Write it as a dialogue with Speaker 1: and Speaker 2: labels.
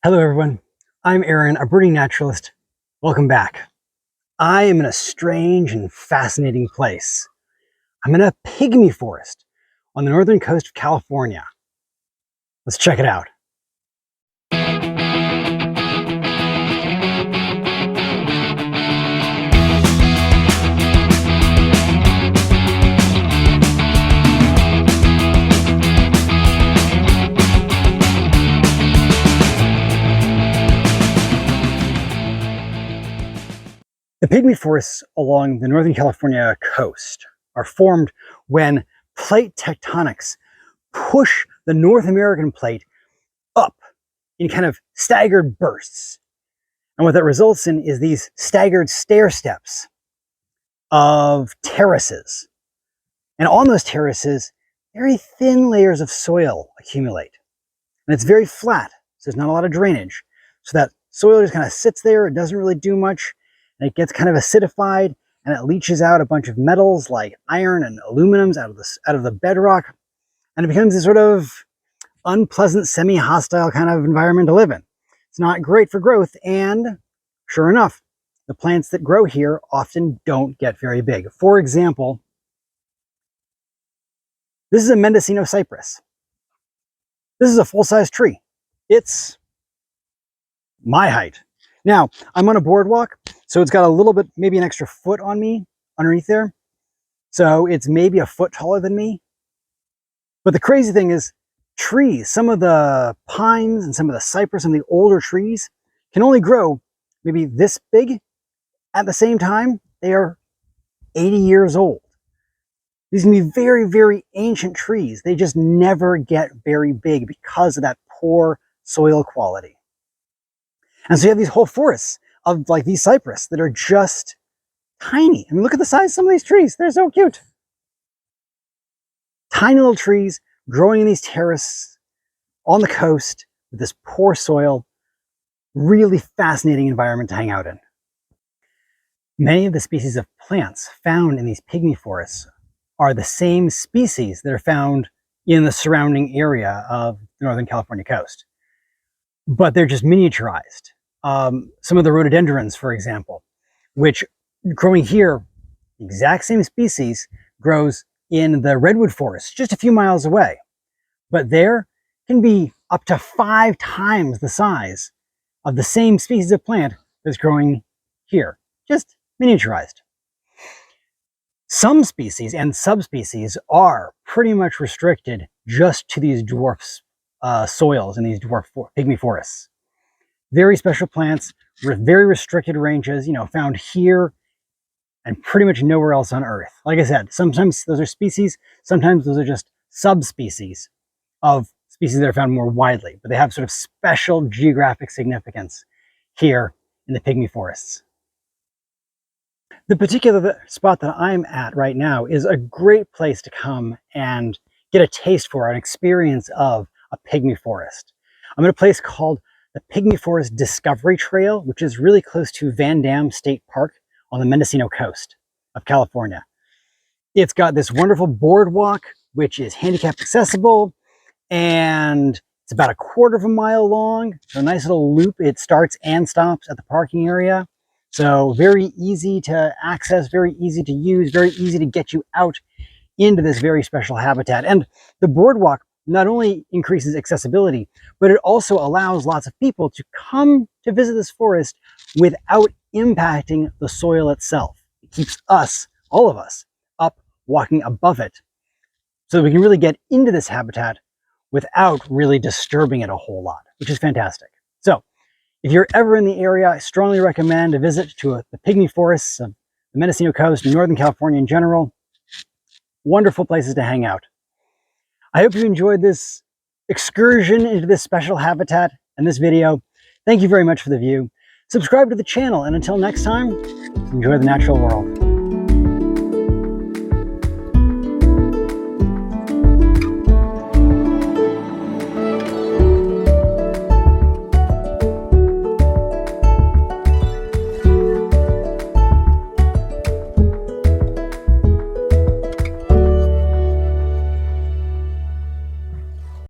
Speaker 1: Hello everyone, I'm Aaron, a birding naturalist. Welcome back. I am in a strange and fascinating place. I'm in a pygmy forest on the northern coast of California. Let's check it out. The pygmy forests along the Northern California coast are formed when plate tectonics push the North American plate up in kind of staggered bursts. And what that results in is these staggered stair steps of terraces. And on those terraces, very thin layers of soil accumulate. And it's very flat, so there's not a lot of drainage. So that soil just kind of sits there, it doesn't really do much, and it gets kind of acidified, and it leaches out a bunch of metals like iron and aluminums out of the bedrock, and it becomes this sort of unpleasant, semi-hostile kind of environment to live in. It's not great for growth, and sure enough, the plants that grow here often don't get very big. For example, this is a Mendocino cypress. This is a full-size tree. It's my height. Now, I'm on a boardwalk, so it's got a little bit, maybe an extra foot on me underneath there. So it's maybe a foot taller than me. But the crazy thing is, trees, some of the pines and some of the cypress and the older trees can only grow maybe this big. At the same time, they are 80 years old. These can be very, very ancient trees. They just never get very big because of that poor soil quality. And so you have these whole forests of like these cypress that are just tiny. I mean, look at the size of some of these trees. They're so cute. Tiny little trees growing in these terraces on the coast with this poor soil. Really fascinating environment to hang out in. Many of the species of plants found in these pygmy forests are the same species that are found in the surrounding area of the Northern California coast. But they're just miniaturized. Some of the rhododendrons, for example, which growing here, the exact same species grows in the redwood forest just a few miles away. But there can be up to 5 times the size of the same species of plant that's growing here, just miniaturized. Some species and subspecies are pretty much restricted just to these dwarf soils in these dwarf pygmy forests. Very special plants with very restricted ranges, found here and pretty much nowhere else on Earth. Like I said, sometimes those are species, sometimes those are just subspecies of species that are found more widely, but they have sort of special geographic significance here in the pygmy forests. The particular spot that I'm at right now is a great place to come and get a taste for an experience of a pygmy forest. I'm in a place called the Pygmy Forest Discovery Trail, which is really close to Van Dam State Park on the Mendocino coast of California. It's got this wonderful boardwalk, which is handicap accessible, and it's about 1/4 mile long. So a nice little loop. It starts and stops at the parking area. So very easy to access, very easy to use, very easy to get you out into this very special habitat. And the boardwalk not only increases accessibility, but it also allows lots of people to come to visit this forest without impacting the soil itself. It keeps us, all of us, up walking above it so that we can really get into this habitat without really disturbing it a whole lot, which is fantastic. So if you're ever in the area, I strongly recommend a visit to the pygmy forests of the Mendocino coast and Northern California in general. Wonderful places to hang out. I hope you enjoyed this excursion into this special habitat and this video. Thank you very much for the view. Subscribe to the channel, and until next time, enjoy the natural world.